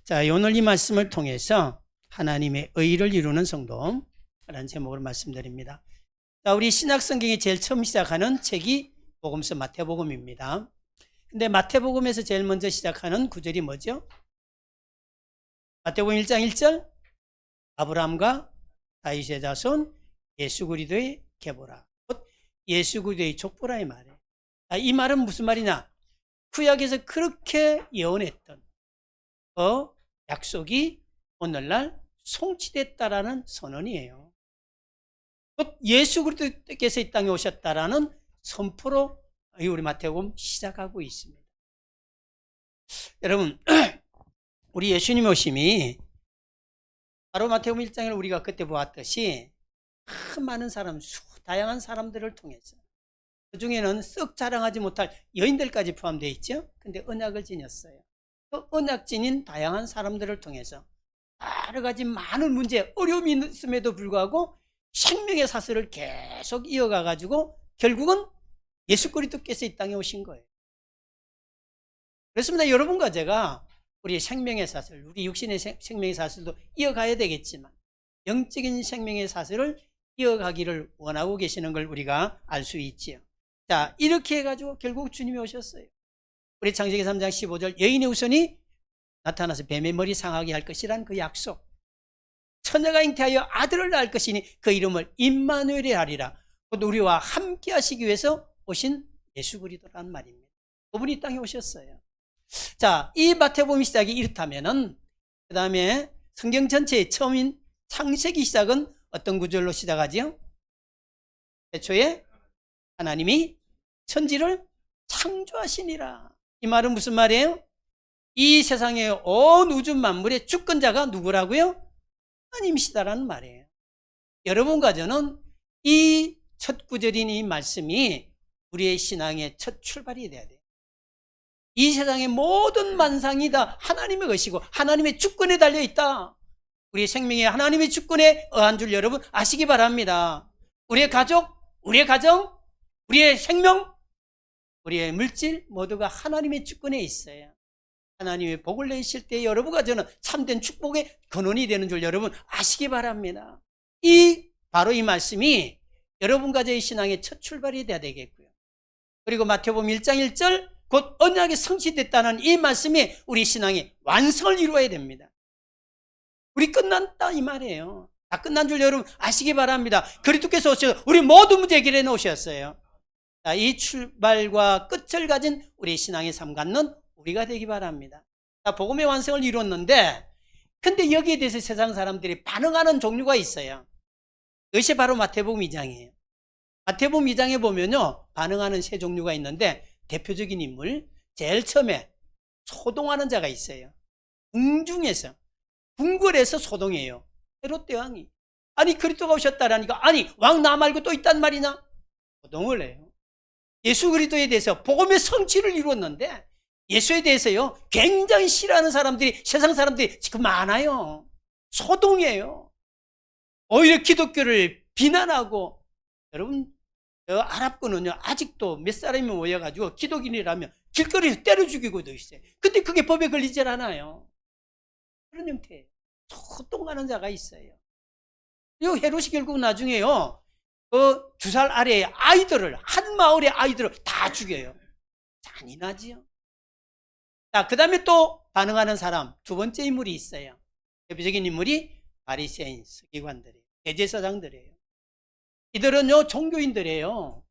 자, 오늘 이 말씀을 통해서 하나님의 의를 이루는 성도라는 제목으로 말씀드립니다. 자, 우리 신약 성경이 제일 처음 시작하는 책이 복음서 마태복음입니다. 근데 마태복음에서 제일 먼저 시작하는 구절이 뭐죠? 마태복음 1장 1절 아브라함과 다윗의 자손 예수 그리스도의 계보라. 곧 예수 그리스도의 족보라 이 말이에요. 이 말은 무슨 말이냐? 구약에서 그렇게 예언했던 약속이 오늘날 성취됐다라는 선언이에요. 곧 예수 그리스도께서 이 땅에 오셨다라는 선포로 우리 마태복음 시작하고 있습니다. 여러분, 우리 예수님 오심이 바로 마태복음 1장을 우리가 그때 보았듯이 많은 사람, 다양한 사람들을 통해서 그 중에는 썩 자랑하지 못할 여인들까지 포함되어 있죠. 근데 언약을 지녔어요. 그 언약 지닌 다양한 사람들을 통해서 여러 가지 많은 문제, 어려움이 있음에도 불구하고 생명의 사슬을 계속 이어가 가지고 결국은 예수 그리스도께서 이 땅에 오신 거예요. 그렇습니다. 여러분과 제가 우리 생명의 사슬, 우리 육신의 생명의 사슬도 이어가야 되겠지만 영적인 생명의 사슬을 이어가기를 원하고 계시는 걸 우리가 알 수 있지요. 자, 이렇게 해가지고 결국 주님이 오셨어요. 우리 창세기 3장 15절 여인의 후손이 나타나서 뱀의 머리 상하게 할 것이란 그 약속. 처녀가 잉태하여 아들을 낳을 것이니 그 이름을 임마누엘이 하리라. 곧 우리와 함께 하시기 위해서 오신 예수 그리스도란 말입니다. 그분이 이 땅에 오셨어요. 자, 이 마태복음 시작이 이렇다면은 그 다음에 성경 전체의 처음인 창세기 시작은 어떤 구절로 시작하지요? 애초에 하나님이 천지를 창조하시니라. 이 말은 무슨 말이에요? 이 세상의 온 우주 만물의 주권자가 누구라고요? 하나님이시다라는 말이에요. 여러분과 저는 이 첫 구절인 이 말씀이 우리의 신앙의 첫 출발이 돼야 돼요. 이 세상의 모든 만상이 다 하나님의 것이고 하나님의 주권에 달려있다. 우리의 생명이 하나님의 주권에 의한 줄 여러분 아시기 바랍니다. 우리의 가족, 우리의 가정, 우리의 생명, 우리의 물질 모두가 하나님의 주권에 있어요. 하나님의 복을 내실 때 여러분과 저는 참된 축복의 근원이 되는 줄 여러분 아시기 바랍니다. 바로 이 말씀이 여러분과 저의 신앙의 첫 출발이 돼야 되겠고요. 그리고 마태복음 1장 1절 곧 언약이 성취됐다는 이 말씀이 우리 신앙의 완성을 이루어야 됩니다. 우리 끝났다 이 말이에요. 다 끝난 줄 여러분 아시기 바랍니다. 그리스도께서 오셔서 우리 모든 문제 해결해 놓으셨어요. 자, 이 출발과 끝을 가진 우리 신앙의 삶 갖는 우리가 되기 바랍니다. 자, 복음의 완성을 이뤘는데 근데 여기에 대해서 세상 사람들이 반응하는 종류가 있어요. 이것이 바로 마태복음 2장이에요. 마태복음 2장에 보면요 반응하는 세 종류가 있는데 대표적인 인물 제일 처음에 소동하는 자가 있어요. 궁중에서 궁궐에서 소동해요. 헤롯 대왕이 아니 그리스도가 오셨다라니까 아니 왕 나 말고 또 있단 말이냐 소동을 해요. 예수 그리스도에 대해서 복음의 성취를 이루었는데 예수에 대해서요 굉장히 싫어하는 사람들이 세상 사람들이 지금 많아요. 소동해요. 오히려 기독교를 비난하고 여러분 아랍권은요 아직도 몇 사람이 모여가지고 기독인이라면 길거리에서 때려 죽이고도 있어요. 근데 그게 법에 걸리질 않아요. 그런 형태예요. 소동하는 자가 있어요. 이 헤롯이 결국 나중에요 그 2살 아래의 아이들을 한 마을의 아이들을 다 죽여요. 잔인하지요. 자, 그 다음에 또 반응하는 사람 두 번째 인물이 있어요. 대표적인 인물이 바리새인 서기관들이에요. 대제사장들이에요. 이들은요 종교인들이에요.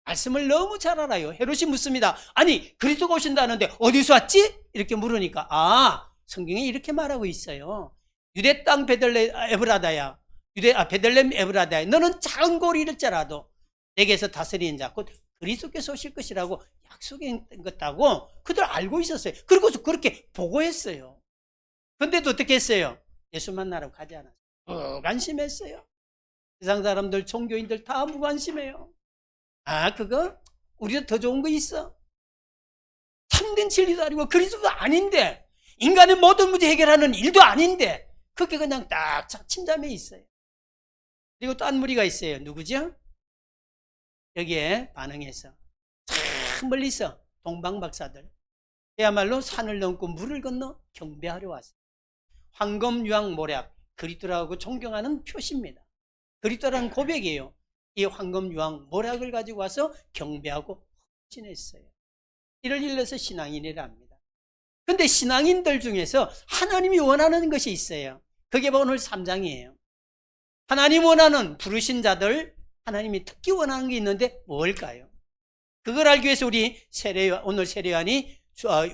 말씀을 너무 잘 알아요. 헤롯이 묻습니다. 아니 그리스도가 오신다는데 어디서 왔지? 이렇게 물으니까 성경에 이렇게 말하고 있어요. 유대 땅 베들레헴 에브라다야 베들레헴 에브라다야 너는 작은 고리일지라도 내게서 다스리는 자 곧 그리스도께서 오실 것이라고 약속했다고 그들 알고 있었어요. 그리고서 그렇게 보고했어요. 근데도 어떻게 했어요? 예수 만나러 가지 않았어요. 무관심했어요. 세상 사람들 종교인들 다 무관심해요. 그거 우리도 더 좋은 거 있어? 참된 진리도 아니고 그리스도도 아닌데 인간의 모든 문제 해결하는 일도 아닌데 그게 그냥 딱 침잠해 있어요. 그리고 또 한 무리가 있어요. 누구죠? 여기에 반응해서 참 멀리서 동방박사들 그야말로 산을 넘고 물을 건너 경배하러 왔어요. 황금, 유황, 모략, 그리스도라고 존경하는 표시입니다. 그리스도라는 고백이에요. 이 황금, 유황, 모략을 가지고 와서 경배하고 헌신했어요. 이를 일러서 신앙인이라 합니다. 그런데 신앙인들 중에서 하나님이 원하는 것이 있어요. 그게 바로 오늘 3장이에요. 하나님 원하는 부르신 자들, 하나님이 특히 원하는 게 있는데 뭘까요? 그걸 알기 위해서 우리 오늘 세례요한이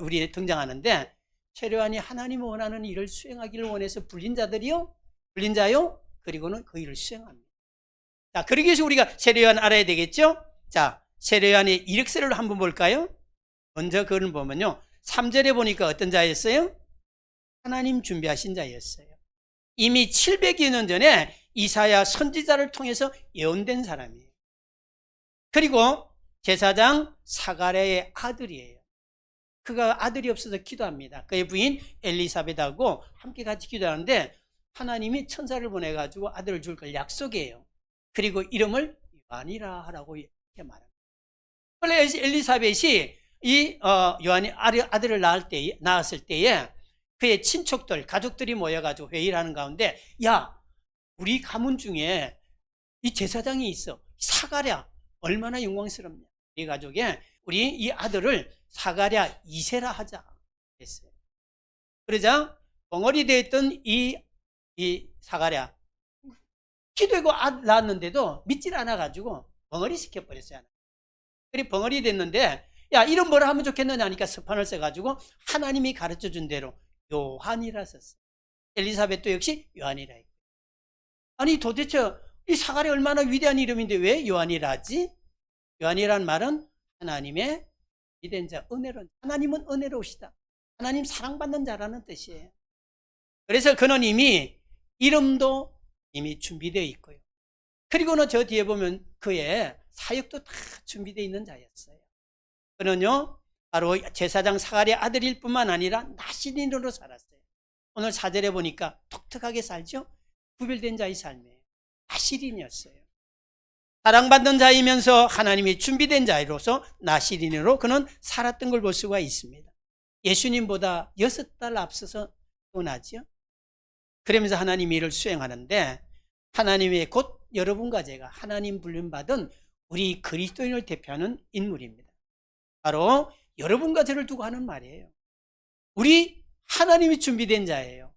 우리 등장하는데, 세례요한이 하나님 원하는 일을 수행하기를 원해서 불린 자들이요, 불린 자요, 그리고는 그 일을 수행합니다. 자, 그러기 위해서 우리가 세례요한 알아야 되겠죠? 자, 세례요한의 이력서를 한번 볼까요? 먼저 그걸 보면요, 3절에 보니까 어떤 자였어요? 하나님 준비하신 자였어요. 이미 700여 년 전에 이사야 선지자를 통해서 예언된 사람이에요. 그리고 제사장 사가랴의 아들이에요. 그가 아들이 없어서 기도합니다. 그의 부인 엘리사벳하고 함께 같이 기도하는데 하나님이 천사를 보내가지고 아들을 줄 걸 약속해요. 그리고 이름을 요한이라 하라고 이렇게 말합니다. 원래 엘리사벳이 이 요한이 아들을 낳았을 때에 그의 친척들, 가족들이 모여가지고 회의를 하는 가운데, 야, 우리 가문 중에 이 제사장이 있어. 사가랴 얼마나 영광스럽냐. 이 가족에 우리 이 아들을 사가랴 2세라 하자 했어요. 그러자 벙어리 되어 있던 이 사가랴, 기도하고 아들 낳았는데도 믿질 않아가지고 벙어리 시켜버렸어요. 그리고 벙어리 됐는데, 야, 이름 뭐라 하면 좋겠느냐 하니까 서판을 써가지고 하나님이 가르쳐준 대로 요한이라 썼어요. 엘리사벳도 역시 요한이라 했고. 아니 도대체 이 사가랴 얼마나 위대한 이름인데 왜 요한이라 하지? 요한이라는 말은 하나님의 위대한 자, 은혜로운, 하나님은 은혜로우시다, 하나님 사랑받는 자라는 뜻이에요. 그래서 그는 이미 이름도 이미 준비되어 있고요. 그리고는 저 뒤에 보면 그의 사역도 다 준비되어 있는 자였어요. 그는요 바로 제사장 사가랴 아들일 뿐만 아니라 나시린으로 살았어요. 오늘 4절에 보니까 독특하게 살죠. 구별된 자의 삶이에요. 나시린이었어요. 사랑받는 자이면서 하나님이 준비된 자로서 나시린으로 그는 살았던 걸 볼 수가 있습니다. 예수님보다 6달 앞서서 태어나죠. 그러면서 하나님 일을 수행하는데, 하나님의 곧 여러분과 제가 하나님 불림받은 우리 그리스도인을 대표하는 인물입니다. 바로 여러분과 저를 두고 하는 말이에요. 우리 하나님이 준비된 자예요.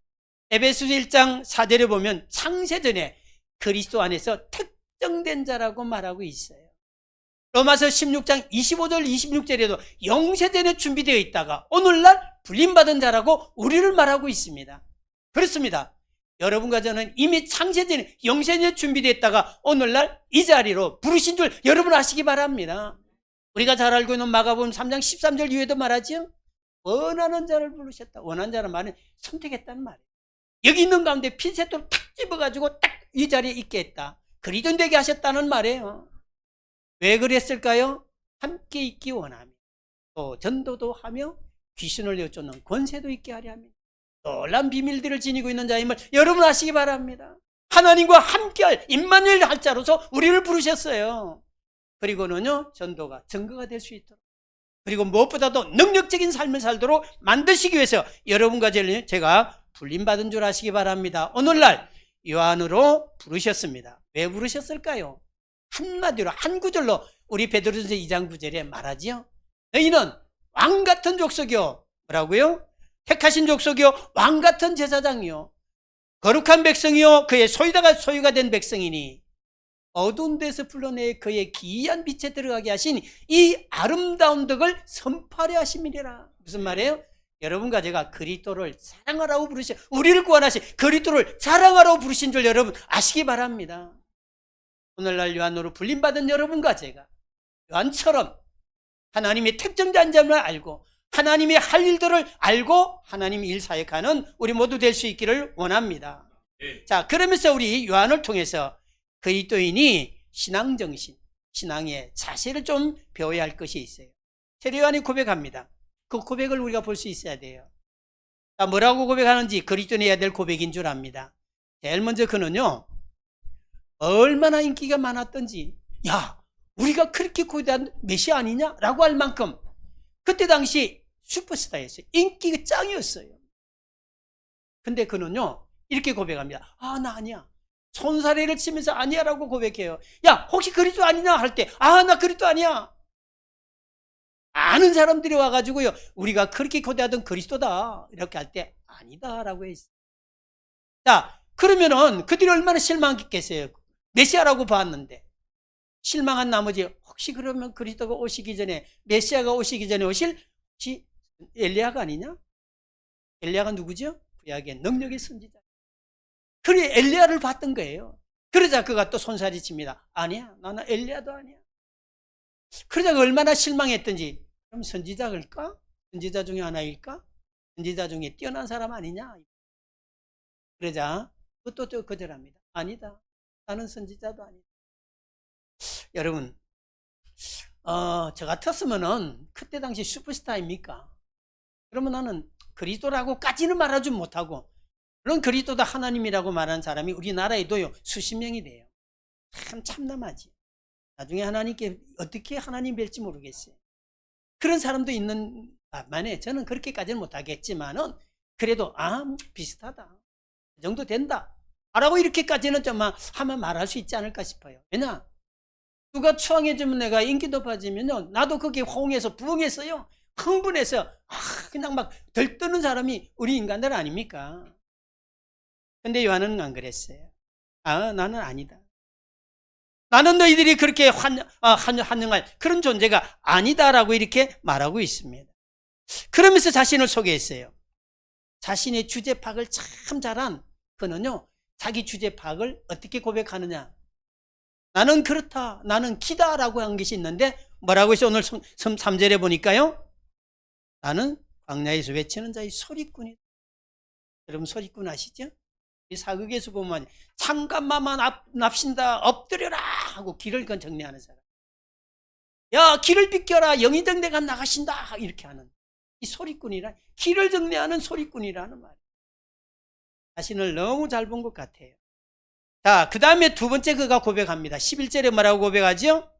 에베소서 1장 4절에 보면 창세전에 그리스도 안에서 특정된 자라고 말하고 있어요. 로마서 16장 25절 26절에도 영세전에 준비되어 있다가 오늘날 불림받은 자라고 우리를 말하고 있습니다. 그렇습니다. 여러분과 저는 이미 창세전에 영세전에 준비되었다가 오늘날 이 자리로 부르신 줄 여러분 아시기 바랍니다. 우리가 잘 알고 있는 마가복음 3장 13절 이후에도 말하죠. 원하는 자를 부르셨다. 원하는 자는 말은 선택했다는 말이에요. 여기 있는 가운데 핀셋으로 탁 집어가지고 딱 이 자리에 있게 했다. 그리스도 되게 하셨다는 말이에요. 왜 그랬을까요? 함께 있기 원하며 또 전도도 하며 귀신을 내쫓는 권세도 있게 하려 합니다. 놀란 비밀들을 지니고 있는 자임을 여러분 아시기 바랍니다. 하나님과 함께할 임마누엘 할 자로서 우리를 부르셨어요. 그리고는요 전도가 증거가 될 수 있도록, 그리고 무엇보다도 능력적인 삶을 살도록 만드시기 위해서 여러분과 제가 불림받은 줄 아시기 바랍니다. 오늘날 요한으로 부르셨습니다. 왜 부르셨을까요? 한마디로 한 구절로 우리 베드로전서 2장 9절에 말하지요. 너희는 왕같은 족속이요, 뭐라고요? 택하신 족속이요, 왕같은 제사장이요, 거룩한 백성이요, 그의 소유가 된 백성이니 어두운 데서 불러내 그의 기이한 빛에 들어가게 하신 이 아름다운 덕을 선포하려 하심이니라. 무슨 말이에요? 여러분과 제가 그리스도를 사랑하라고 부르신, 우리를 구원하신 그리스도를 자랑하라고 부르신 줄 여러분 아시기 바랍니다. 오늘날 요한으로 불림받은 여러분과 제가 요한처럼 하나님의 특정자인 점을 알고 하나님의 할 일들을 알고 하나님의 일 사역하는 우리 모두 될 수 있기를 원합니다. 자, 그러면서 우리 요한을 통해서 그리스도인이 신앙정신, 신앙의 자세를 좀 배워야 할 것이 있어요. 세례요한이 고백합니다. 그 고백을 우리가 볼 수 있어야 돼요. 자, 뭐라고 고백하는지 그리스도인이 해야 될 고백인 줄 압니다. 제일 먼저 그는요 얼마나 인기가 많았던지, 야, 우리가 그렇게 고대한 메시아 아니냐? 라고 할 만큼 그때 당시 슈퍼스타였어요. 인기가 짱이었어요. 근데 그는요 이렇게 고백합니다. 아, 나 아니야. 손사래를 치면서 아니야라고 고백해요. 야, 혹시 그리스도 아니냐 할 때, 아, 나 그리스도 아니야. 아는 사람들이 와가지고요, 우리가 그렇게 고대하던 그리스도다 이렇게 할 때 아니다라고 했어요. 자, 그러면은 그들이 얼마나 실망했겠어요. 메시아라고 봤는데 실망한 나머지 혹시 그러면 그리스도가 오시기 전에, 메시아가 오시기 전에 오실 혹시 엘리야가 아니냐? 엘리야가 누구죠? 구약의 능력의 선지자. 그래, 엘리야를 봤던 거예요. 그러자 그가 또 손살이 칩니다. 아니야, 나는 엘리야도 아니야. 그러자 얼마나 실망했던지, 그럼 선지자일까? 선지자 중에 하나일까? 선지자 중에 뛰어난 사람 아니냐? 그러자 그것도 거절합니다. 아니다, 나는 선지자도 아니다. 여러분, 저 같았으면은 그때 당시 슈퍼스타입니까? 그러면 나는 그리스도라고까지는 말하지 못하고, 물론 그리스도다 하나님이라고 말하는 사람이 우리나라에도요 수십 명이 돼요. 참 참담하지. 나중에 하나님께 어떻게 하나님 뵐지 모르겠어요. 그런 사람도 있는 반면에 저는 그렇게까지는 못하겠지만은 그래도 비슷하다, 그 정도 된다 라고 이렇게까지는 좀 하면 말할 수 있지 않을까 싶어요. 왜냐, 누가 추앙해주면 내가 인기 높아지면요 나도 거기에 호응해서 부응했어요. 흥분해서 그냥 막 들뜨는 사람이 우리 인간들 아닙니까? 근데 요한은 안 그랬어요. 나는 아니다. 나는 너희들이 그렇게 환영할 그런 존재가 아니다라고 이렇게 말하고 있습니다. 그러면서 자신을 소개했어요. 자신의 주제 파악을 참 잘한 그는요, 자기 주제 파악을 어떻게 고백하느냐. 나는 그렇다, 나는 기다라고 한 것이 있는데 뭐라고 해서 오늘 3절에 보니까요, 나는 광야에서 외치는 자의 소리꾼이다. 여러분 소리꾼 아시죠? 이 사극에서 보면 잠깐만 납신다, 엎드려라 하고 길을 정리하는 사람. 야, 길을 비켜라, 영의정대가 나가신다 이렇게 하는 이 소리꾼이라, 길을 정리하는 소리꾼이라는 말. 자신을 너무 잘 본 것 같아요. 자, 그 다음에 두 번째 그가 고백합니다. 11절에 뭐라고 고백하죠?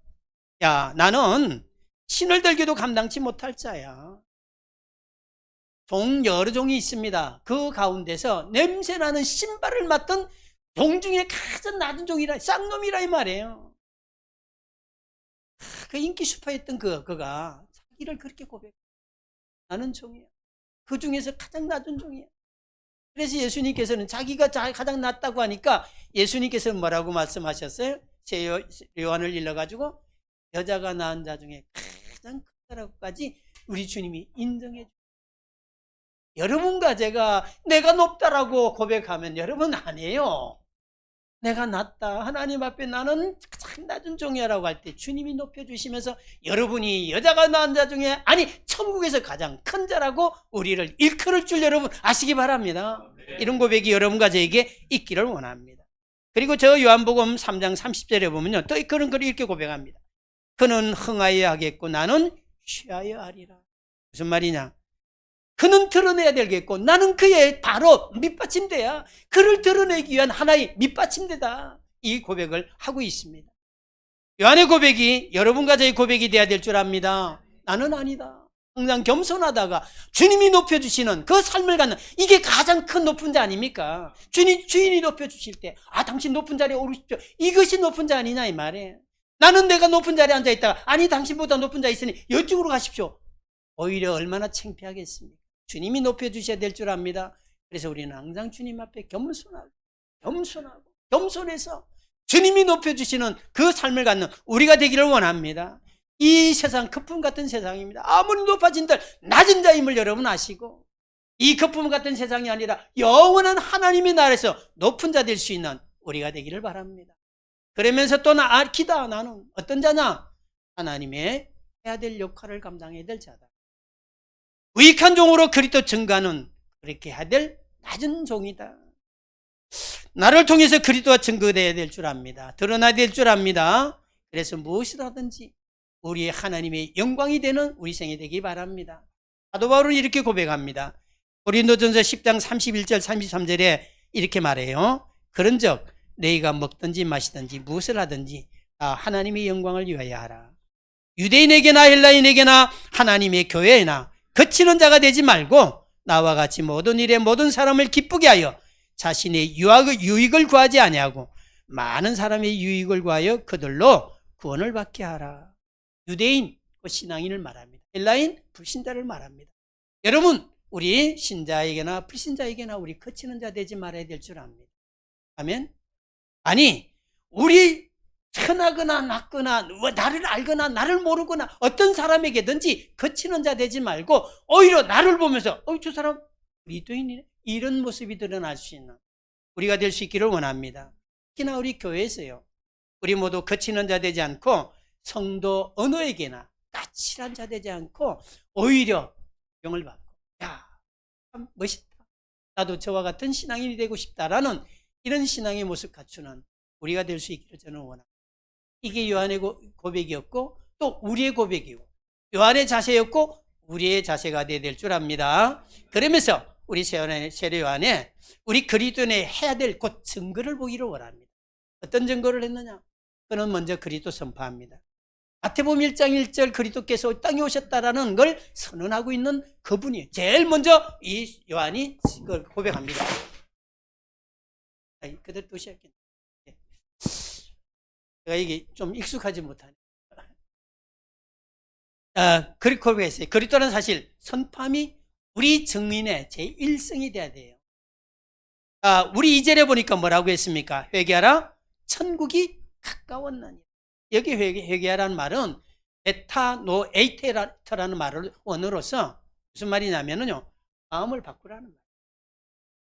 야, 나는 신을 들기도 감당치 못할 자야. 여러 종이 있습니다. 그 가운데서 냄새나는 신발을 맡던 종 중에 가장 낮은 종이라, 쌍놈이라 이 말이에요. 그 인기 슈퍼였던 그가 자기를 그렇게 고백해. 나는 종이야. 그 중에서 가장 낮은 종이야. 그래서 예수님께서는 자기가 가장 낮다고 하니까 예수님께서는 뭐라고 말씀하셨어요? 제 요한을 일러가지고 여자가 낳은 자 중에 가장 크다라고까지 우리 주님이 인정해 주세요. 여러분과 제가 내가 높다라고 고백하면 여러분 아니에요. 내가 낮다, 하나님 앞에 나는 가장 낮은 종이라고 할 때 주님이 높여주시면서 여러분이 여자가 낳은 자 중에, 아니 천국에서 가장 큰 자라고 우리를 일컬을 줄 여러분 아시기 바랍니다. 이런 고백이 여러분과 저에게 있기를 원합니다. 그리고 저 요한복음 3장 30절에 보면요, 또 그런 글을 이렇게 고백합니다. 그는 흥하여야 하겠고 나는 쉬어야 하리라. 무슨 말이냐? 그는 드러내야 되겠고 나는 그의 바로 밑받침대야. 그를 드러내기 위한 하나의 밑받침대다. 이 고백을 하고 있습니다. 요한의 고백이 여러분과 저의 고백이 돼야 될 줄 압니다. 나는 아니다. 항상 겸손하다가 주님이 높여주시는 그 삶을 갖는, 이게 가장 큰 높은 자 아닙니까? 주인이 높여주실 때 당신 높은 자리에 오르십시오, 이것이 높은 자 아니냐 이 말이에요. 나는 내가 높은 자리에 앉아있다가 아니 당신보다 높은 자 있으니 이쪽으로 가십시오. 오히려 얼마나 창피하겠습니까? 주님이 높여주셔야 될 줄 압니다. 그래서 우리는 항상 주님 앞에 겸손해서 주님이 높여주시는 그 삶을 갖는 우리가 되기를 원합니다. 이 세상 거품 같은 세상입니다. 아무리 높아진들 낮은 자임을 여러분 아시고, 이 거품 같은 세상이 아니라 영원한 하나님의 나라에서 높은 자 될 수 있는 우리가 되기를 바랍니다. 그러면서 또 기다, 나는 어떤 자냐? 하나님의 해야 될 역할을 감당해야 될 자다. 유익한 종으로 그리스도 증거하는, 그렇게 해야 될 낮은 종이다. 나를 통해서 그리스도가 증거되어야 될 줄 압니다. 드러나야 될 줄 압니다. 그래서 무엇이라든지 우리의 하나님의 영광이 되는 우리 생이 되기 바랍니다. 사도 바울은 이렇게 고백합니다. 고린도전서 10장 31절 33절에 이렇게 말해요. 그런즉 너희가 먹든지 마시든지 무엇을 하든지 다 하나님의 영광을 위하여 하라. 유대인에게나 헬라인에게나 하나님의 교회에나 거치는 자가 되지 말고 나와 같이 모든 일에 모든 사람을 기쁘게 하여 자신의 유익을 구하지 아니하고 많은 사람의 유익을 구하여 그들로 구원을 받게 하라. 유대인, 신앙인을 말합니다. 헬라인, 불신자를 말합니다. 여러분, 우리 신자에게나 불신자에게나 우리 거치는 자 되지 말아야 될 줄 압니다. 아멘? 아니, 우리 천하거나 낮거나 나를 알거나 나를 모르거나 어떤 사람에게든지 거치는 자 되지 말고 오히려 나를 보면서 저 사람 유대인이네, 이런 모습이 드러날 수 있는 우리가 될 수 있기를 원합니다. 특히나 우리 교회에서요, 우리 모두 거치는 자 되지 않고 성도 어느에게나 까칠한 자 되지 않고 오히려 영을 받고, 야, 참 멋있다, 나도 저와 같은 신앙인이 되고 싶다라는 이런 신앙의 모습 갖추는 우리가 될 수 있기를 저는 원합니다. 이게 요한의 고백이었고 또 우리의 고백이고, 요한의 자세였고 우리의 자세가 되어야 될 줄 압니다. 그러면서 우리 세례 요한에 우리 그리스도인이 해야 될 곧 증거를 보기를 원합니다. 어떤 증거를 했느냐? 그는 먼저 그리스도 선포합니다. 마태복음 1장 1절 그리스도께서 땅에 오셨다라는 걸 선언하고 있는 그분이 제일 먼저 이 요한이 그걸 고백합니다. 그들 또 시작했네. 제가 이게 좀 익숙하지 못하네. 그렇게 고백했어요. 그리스도는 사실 선포함이 우리 증인의 제1성이 돼야 돼요. 우리 2절에 보니까 뭐라고 했습니까? 회개하라, 천국이 가까웠느니. 여기 회개하라는 말은 에타노에이테라는 말을 원어로서 무슨 말이냐면요, 마음을 바꾸라는 말.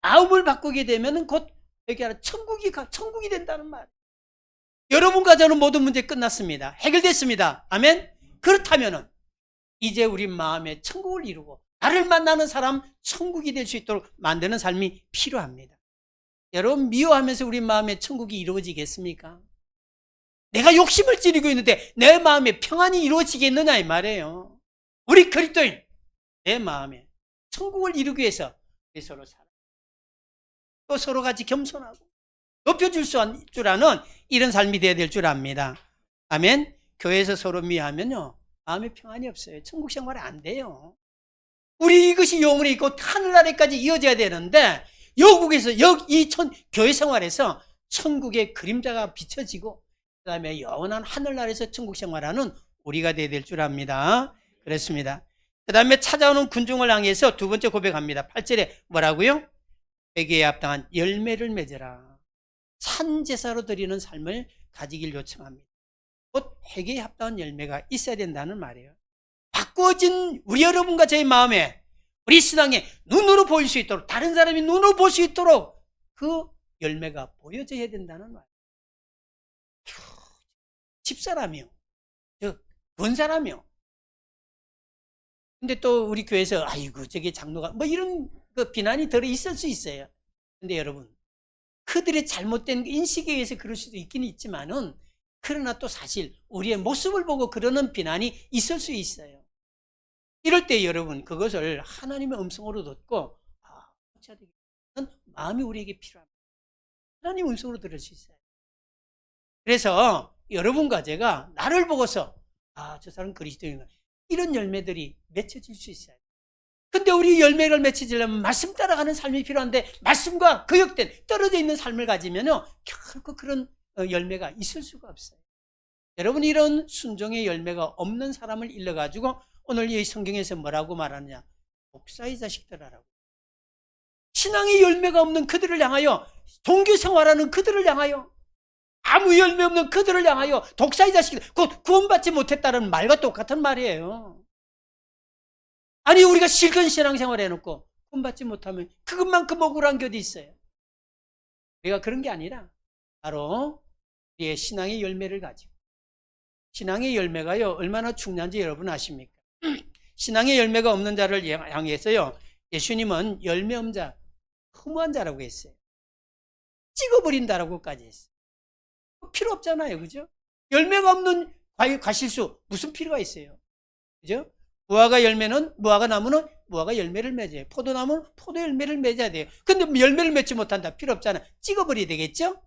마음을 바꾸게 되면 곧 회개하라, 천국이 된다는 말. 여러분과 저는 모든 문제 끝났습니다. 해결됐습니다. 아멘. 그렇다면은 이제 우리 마음에 천국을 이루고 나를 만나는 사람 천국이 될 수 있도록 만드는 삶이 필요합니다. 여러분, 미워하면서 우리 마음에 천국이 이루어지겠습니까? 내가 욕심을 찌르고 있는데 내 마음에 평안이 이루어지겠느냐 이 말이에요. 우리 그리스도인, 내 마음에 천국을 이루기 위해서 우리 서로 살아, 또 서로 같이 겸손하고 높여줄 줄 아는 이런 삶이 되어야 될 줄 압니다. 아멘. 교회에서 서로 미워하면요, 마음에 평안이 없어요. 천국 생활이 안 돼요. 우리 이것이 영원히 있고 하늘나라까지 이어져야 되는데 영국에서 이 교회 생활에서 천국의 그림자가 비춰지고 그 다음에 영원한 하늘나라에서 천국 생활하는 우리가 되어야 될 줄 압니다. 그렇습니다. 그 다음에 찾아오는 군중을 향해서 두 번째 고백합니다. 8절에 뭐라고요? 회개에 합당한 열매를 맺으라. 산제사로 드리는 삶을 가지길 요청합니다. 곧 회개에 합당한 열매가 있어야 된다는 말이에요. 바꿔진 우리 여러분과 저의 마음에 우리 신앙에 눈으로 보일 수 있도록, 다른 사람이 눈으로 볼 수 있도록 그 열매가 보여져야 된다는 말이에요. 집사라며, 권사라며. 근데 또 우리 교회에서 아이고 저게 장로가 뭐 이런 비난이 들어 있을 수 있어요. 근데 여러분, 그들의 잘못된 인식에 의해서 그럴 수도 있긴 있지만은, 그러나 또 사실 우리의 모습을 보고 그러는 비난이 있을 수 있어요. 이럴 때 여러분, 그것을 하나님의 음성으로 듣고 마음이 우리에게 필요합니다. 하나님의 음성으로 들을 수 있어요. 그래서 여러분과 제가 나를 보고서 저 사람 그리스도인가, 이런 열매들이 맺혀질 수 있어요. 근데 우리 열매를 맺히려면 말씀 따라가는 삶이 필요한데, 말씀과 거역된 떨어져 있는 삶을 가지면요, 결코 그런 열매가 있을 수가 없어요. 여러분, 이런 순종의 열매가 없는 사람을 일러가지고 오늘 이 성경에서 뭐라고 말하느냐? 독사의 자식들아라고. 신앙의 열매가 없는 그들을 향하여, 종교 생활하는 그들을 향하여, 아무 열매 없는 그들을 향하여 독사의 자식들, 곧 구원받지 못했다는 말과 똑같은 말이에요. 아니, 우리가 실컷 신앙생활 해놓고 구원받지 못하면 그것만큼 억울한 게 어디 있어요? 우리가 그런 게 아니라 바로 우리의 신앙의 열매를 가지고, 신앙의 열매가요 얼마나 중요한지 여러분 아십니까? 신앙의 열매가 없는 자를 향해서요, 예수님은 열매 없는 자, 허무한 자라고 했어요. 찍어버린다라고까지 했어요. 필요 없잖아요, 그죠? 열매가 없는 과실수 무슨 필요가 있어요, 그죠? 무화과 나무는 무화과 열매를 맺어요. 포도나무는 포도 열매를 맺어야 돼요. 근데 열매를 맺지 못한다, 필요 없잖아, 찍어버려야 되겠죠?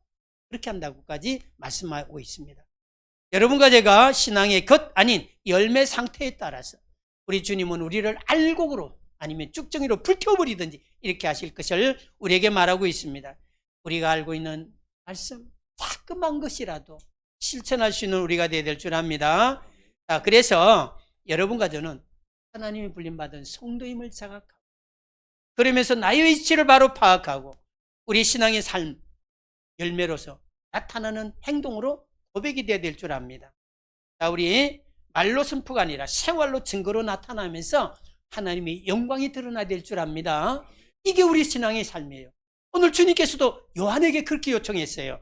그렇게 한다고까지 말씀하고 있습니다. 여러분과 제가 신앙의 것 아닌 열매 상태에 따라서 우리 주님은 우리를 알곡으로 아니면 쭉정이로 불태워버리든지 이렇게 하실 것을 우리에게 말하고 있습니다. 우리가 알고 있는 말씀 자그만 것이라도 실천할 수 있는 우리가 되어야 될 줄 압니다. 자, 그래서 여러분과 저는 하나님이 불림받은 성도임을 자각하고 그러면서 나의 위치를 바로 파악하고 우리 신앙의 삶 열매로서 나타나는 행동으로 고백이 되어야 될 줄 압니다. 자, 우리 말로 선포가 아니라 생활로 증거로 나타나면서 하나님의 영광이 드러나야 될 줄 압니다. 이게 우리 신앙의 삶이에요. 오늘 주님께서도 요한에게 그렇게 요청했어요.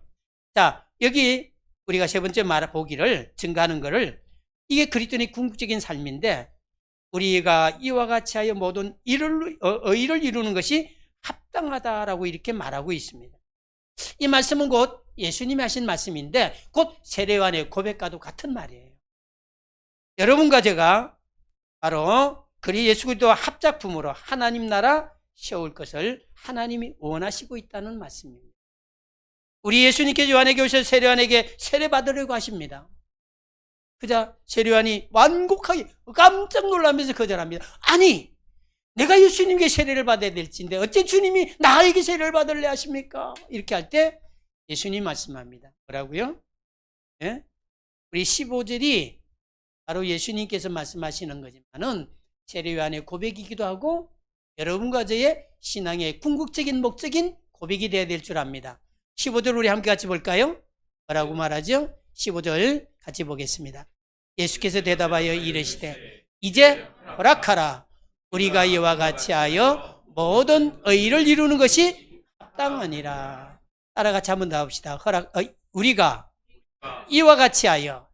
자, 여기 우리가 세 번째 말보기를 증가하는 것을 이게 그리스도인의 궁극적인 삶인데 우리가 이와 같이 하여 모든 의를 이루는 것이 합당하다라고 이렇게 말하고 있습니다. 이 말씀은 곧 예수님이 하신 말씀인데 곧 세례요한의 고백과도 같은 말이에요. 여러분과 제가 바로 그리 예수 그리스도와 합작품으로 하나님 나라 세울 것을 하나님이 원하시고 있다는 말씀입니다. 우리 예수님께서 요한에게 오셔서 세례요한에게 세례받으려고 하십니다. 그자 세례요한이 완곡하게 깜짝 놀라면서 거절합니다. 아니, 내가 예수님께 세례를 받아야 될지인데 어째 주님이 나에게 세례를 받으려 하십니까? 이렇게 할 때 예수님 말씀합니다. 뭐라고요? 예? 우리 15절이 바로 예수님께서 말씀하시는 거지만은 세례요한의 고백이기도 하고 여러분과 저의 신앙의 궁극적인 목적인 고백이 되어야 될 줄 압니다. 15절 우리 함께 같이 볼까요? 뭐라고 말하죠? 15절 같이 보겠습니다. 예수께서 대답하여 이르시되 이제 허락하라. 우리가 이와 같이 하여 모든 의를 이루는 것이 합당하니라. 따라 같이 한번 더 합시다. 우리가 이와 같이 하여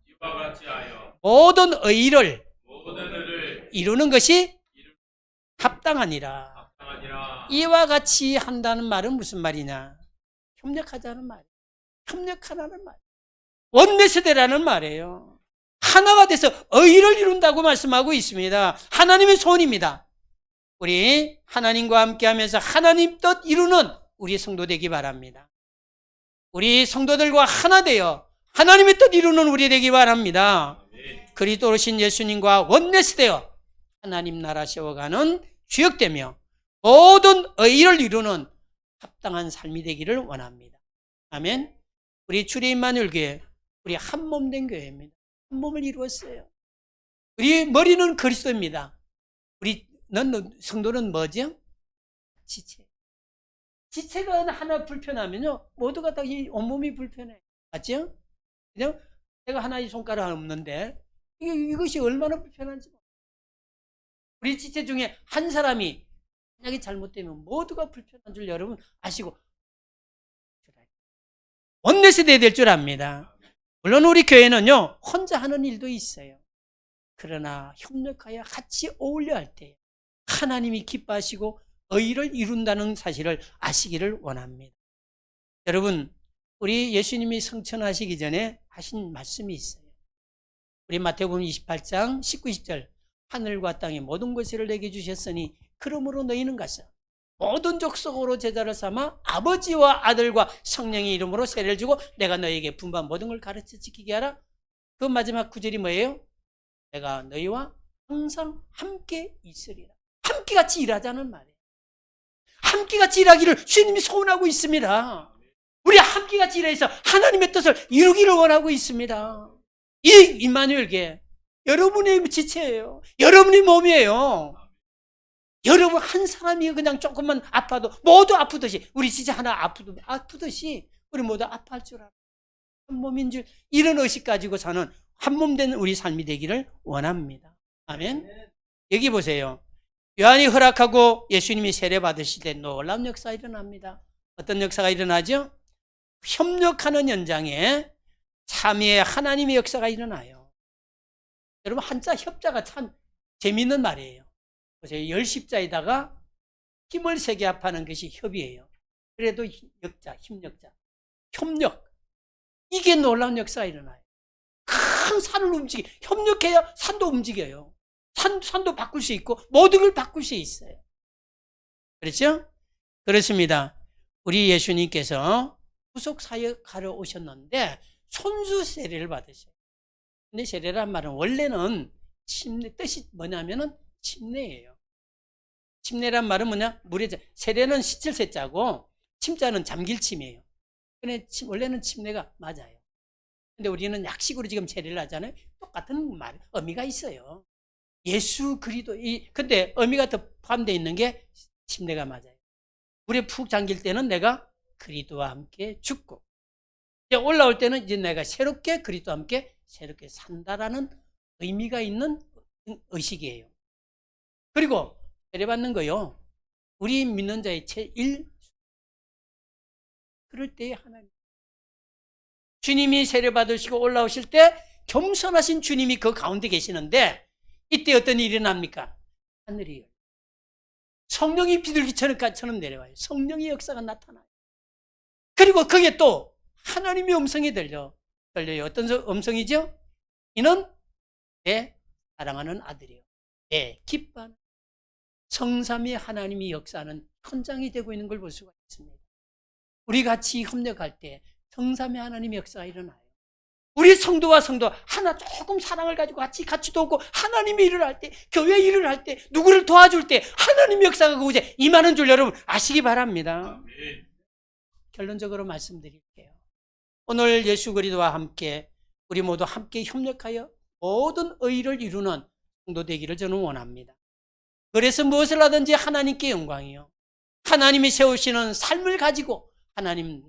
모든 의를 이루는 것이 합당하니라. 이와 같이 한다는 말은 무슨 말이냐? 협력하자는 말, 협력하라는 말, 원내세대라는 말이에요. 하나가 돼서 의를 이룬다고 말씀하고 있습니다. 하나님의 소원입니다. 우리 하나님과 함께하면서 하나님 뜻 이루는 우리 성도 되기 바랍니다. 우리 성도들과 하나 되어 하나님의 뜻 이루는 우리 되기 바랍니다. 그리스도로 오신 예수님과 원내세대여 하나님 나라 세워가는 주역되며 모든 의를 이루는 합당한 삶이 되기를 원합니다. 아멘. 우리 주의 임마누엘 교회, 우리 한 몸 된 교회입니다. 한 몸을 이루었어요. 우리 머리는 그리스도입니다. 우리 성도는 뭐죠? 지체. 지체가 하나 불편하면요, 모두가 다 이 온몸이 불편해. 맞죠? 그냥 내가 하나의 손가락 없는데 이것이 얼마나 불편한지. 우리 지체 중에 한 사람이 만약에 잘못되면 모두가 불편한 줄 여러분 아시고 원내세대야 될 줄 압니다. 물론 우리 교회는요 혼자 하는 일도 있어요. 그러나 협력하여 같이 어울려 할 때 하나님이 기뻐하시고 의를 이룬다는 사실을 아시기를 원합니다. 여러분, 우리 예수님이 성천하시기 전에 하신 말씀이 있어요. 우리 마태복음 28장 19, 20절 하늘과 땅의 모든 것을 내게 주셨으니 그러므로 너희는 가서 모든 족속으로 제자를 삼아 아버지와 아들과 성령의 이름으로 세례를 주고 내가 너희에게 분부한 모든 걸 가르쳐 지키게 하라. 그 마지막 구절이 뭐예요? 내가 너희와 항상 함께 있으리라. 함께 같이 일하자는 말이에요. 함께 같이 일하기를 주님이 소원하고 있습니다. 우리 함께 같이 일해서 하나님의 뜻을 이루기를 원하고 있습니다. 이 임마누엘 교회 여러분의 지체예요. 여러분의 몸이에요. 여러분 한 사람이 그냥 조금만 아파도 모두 아프듯이 우리 진짜 하나 아프듯이 우리 모두 아파할 줄 알아요. 한 몸인 줄 이런 의식 가지고 사는 한 몸 된 우리 삶이 되기를 원합니다. 아멘. 여기 보세요. 요한이 허락하고 예수님이 세례 받으실 때 놀라운 역사가 일어납니다. 어떤 역사가 일어나죠? 협력하는 현장에 삼위의 하나님의 역사가 일어나요. 여러분 한자 협자가 참 재미있는 말이에요. 보세요. 열십자에다가 힘을 세게 합하는 것이 협이에요. 그래도 역자, 힘역자, 협력. 이게 놀라운 역사가 일어나요. 큰 산을 협력해야 산도 움직여요. 산도 바꿀 수 있고 모든 걸 바꿀 수 있어요. 그렇죠? 그렇습니다. 우리 예수님께서 후속 사역하러 오셨는데 손수 세례를 받으셔요. 근데 세례란 말은 원래는 침례, 뜻이 뭐냐면은 침례예요. 침례란 말은 뭐냐? 세례는 시칠 세자고 침자는 잠길 침이에요. 근데 원래는 침례가 맞아요. 근데 우리는 약식으로 지금 세례를 하잖아요. 똑같은 말, 의미가 있어요. 예수 그리스도, 근데 의미가 더 포함되어 있는 게 침례가 맞아요. 물에 푹 잠길 때는 내가 그리스도와 함께 죽고, 이제 올라올 때는 이제 내가 새롭게 그리스도와 함께 새롭게 산다라는 의미가 있는 의식이에요. 그리고 세례받는 거요. 우리 믿는 자의 제1, 그럴 때에 하나님, 주님이 세례받으시고 올라오실 때 겸손하신 주님이 그 가운데 계시는데, 이때 어떤 일이 납니까? 하늘이 열려요. 성령이 비둘기처럼 내려와요. 성령의 역사가 나타나요. 그리고 그게 또 하나님의 음성이 들려요. 어떤 음성이죠? 이는 내 사랑하는 아들이요, 내 기뻐하는, 성삼위 하나님이 역사하는 현장이 되고 있는 걸 볼 수가 있습니다. 우리 같이 협력할 때 성삼위 하나님의 역사가 일어나요. 우리 성도와 성도 하나 조금 사랑을 가지고 같이 돕고 하나님의 일을 할 때, 교회 일을 할 때, 누구를 도와줄 때 하나님의 역사가 그곳에 임하는 줄 여러분 아시기 바랍니다. 결론적으로 말씀드릴게요. 오늘 예수 그리스도와 함께 우리 모두 함께 협력하여 모든 의를 이루는 성도 되기를 저는 원합니다. 그래서 무엇을 하든지 하나님께 영광이요, 하나님이 세우시는 삶을 가지고 하나님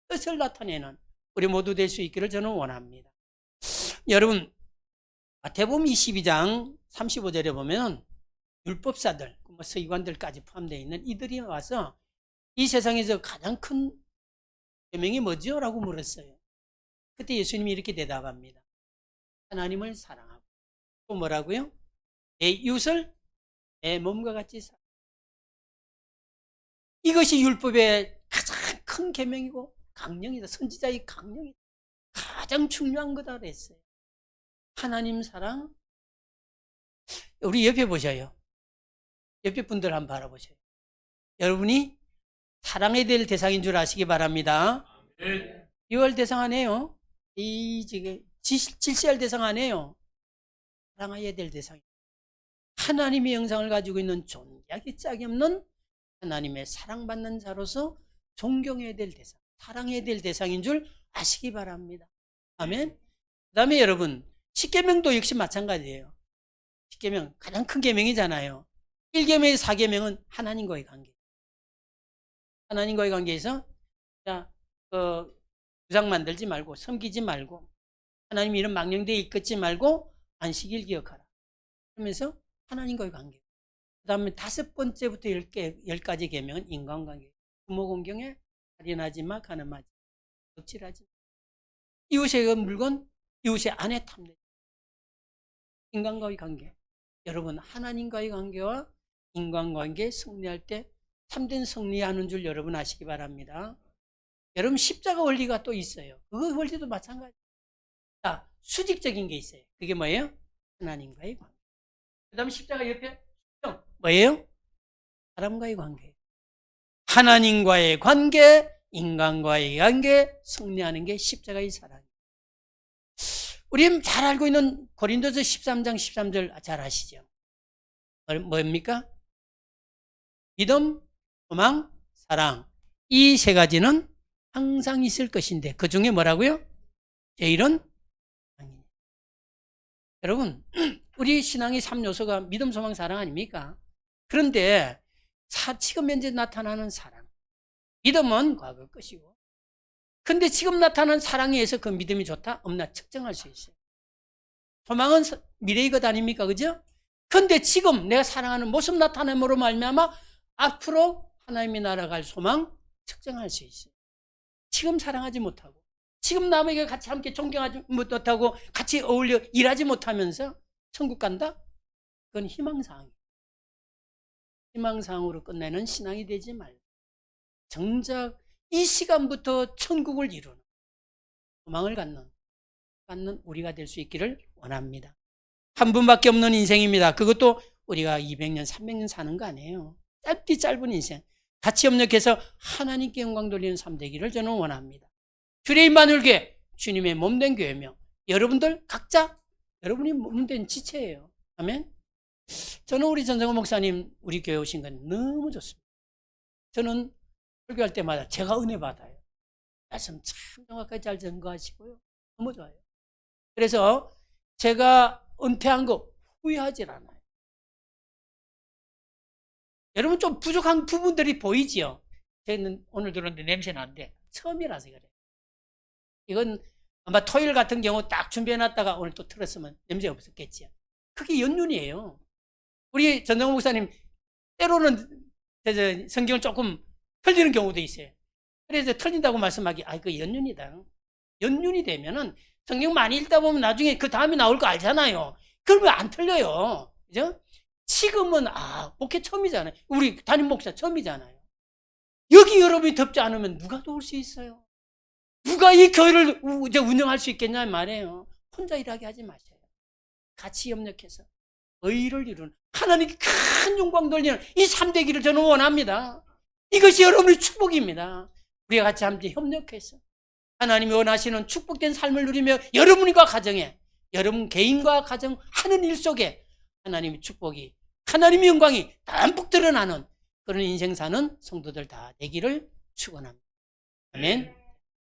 뜻을 나타내는 우리 모두 될 수 있기를 저는 원합니다. 여러분, 마태복음 22장 35절에 보면 율법사들, 서기관들까지 포함되어 있는 이들이 와서 이 세상에서 가장 큰 계명이 뭐죠? 라고 물었어요. 그때 예수님이 이렇게 대답합니다. 하나님을 사랑하고, 또 뭐라고요? 내 이웃을 내 몸과 같이 사랑. 이것이 율법의 가장 큰 계명이고 강령이다. 선지자의 강령이다. 가장 중요한 거다 그랬어요. 하나님 사랑. 우리 옆에 보셔요. 옆에 분들 한번 바라보셔요. 여러분이 사랑해야 될 대상인 줄 아시기 바랍니다. 6월 대상 아니에요. 지금 질시할 대상 아니에요. 사랑해야 될 대상. 하나님의 영상을 가지고 있는 존귀하기 짝이 없는 하나님의 사랑받는 자로서 존경해야 될 대상, 사랑해야 될 대상인 줄 아시기 바랍니다. 아멘. 그 다음에 여러분, 십계명도 역시 마찬가지예요. 십계명 가장 큰 계명이잖아요. 1계명의 4계명은 하나님과의 관계. 하나님과의 관계에서 주상 만들지 말고, 섬기지 말고, 하나님 이름 망령되어 이끌지 말고 안식일 기억하라. 그러면서 하나님과의 관계. 그 다음에 5번째부터 10가지 계명은 인간관계. 부모 공경에 살인하지 마, 간음하지 마, 덕질하지 마. 이웃의 물건, 이웃의 아내 탐내. 인간과의 관계. 여러분, 하나님과의 관계와 인간관계 승리할 때 참된 승리하는 줄 여러분 아시기 바랍니다. 여러분, 십자가 원리가 또 있어요. 그 원리도 마찬가지. 자, 수직적인 게 있어요. 그게 뭐예요? 하나님과의 관계. 그 다음에 십자가 옆에 뭐예요? 사람과의 관계. 하나님과의 관계, 인간과의 관계, 승리하는 게 십자가의 사랑이에요. 우리 잘 알고 있는 고린도서 13장 13절 잘 아시죠? 뭡니까? 믿음, 소망, 사랑. 이 세 가지는 항상 있을 것인데 그 중에 뭐라고요? 제일은 사랑이에요. 여러분, 우리 신앙의 3요소가 믿음, 소망, 사랑 아닙니까? 그런데 지금 현재 나타나는 사랑, 믿음은 과거 것이고, 근데 지금 나타나는 사랑에 의해서 그 믿음이 좋다? 없나 측정할 수 있어요. 소망은 미래의 것 아닙니까? 그죠? 근데 지금 내가 사랑하는 모습 나타남으로 말미암아 앞으로 하나님의 나라 갈 소망 측정할 수 있어요. 지금 사랑하지 못하고, 지금 남에게 같이 함께 존경하지 못하고, 같이 어울려 일하지 못하면서 천국 간다? 그건 희망사항이에요. 희망사항으로 끝내는 신앙이 되지 말고 정작 이 시간부터 천국을 이루는 소망을 갖는 우리가 될 수 있기를 원합니다. 한 분밖에 없는 인생입니다. 그것도 우리가 200년, 300년 사는 거 아니에요. 짧은 인생. 같이 협력해서 하나님께 영광 돌리는 삶 되기를 저는 원합니다. 주의 임마누엘교회, 주님의 몸된 교회며 여러분들 각자 여러분이 몸된 지체예요. 아멘. 저는 우리 전정호 목사님 우리 교회 오신 건 너무 좋습니다. 저는 설교할 때마다 제가 은혜 받아요. 말씀 참 정확하게 잘 전거하시고요. 너무 좋아요. 그래서 제가 은퇴한 거 후회하질 않아요. 여러분 좀 부족한 부분들이 보이지요? 저는 오늘 들었는데 냄새 나는데 처음이라서 그래요. 이건 아마 토요일 같은 경우 딱 준비해놨다가 오늘 또 틀었으면 냄새 없었겠지요. 그게 연륜이에요. 우리 전정호 목사님 때로는 성경을 조금 틀리는 경우도 있어요. 그래서 틀린다고 말씀하기 그 연륜이다. 연륜이 되면은 성경 많이 읽다 보면 나중에 그 다음에 나올 거 알잖아요. 그러면 안 틀려요. 그죠? 지금은 목회 처음이잖아요. 우리 담임 목사 처음이잖아요. 여기 여러분이 덮지 않으면 누가 도울 수 있어요? 누가 이 교회를 이제 운영할 수 있겠냐 말이에요. 혼자 일하게 하지 마세요. 같이 협력해서 의를 이루는 하나님께 큰 영광 돌리는 이 3대기를 저는 원합니다. 이것이 여러분의 축복입니다. 우리가 같이 함께 협력해서 하나님이 원하시는 축복된 삶을 누리며 여러분과 가정에, 여러분 개인과 가정 하는 일 속에 하나님의 축복이, 하나님의 영광이 담뿍 드러나는 그런 인생 사는 성도들 다 되기를 축원합니다. 아멘.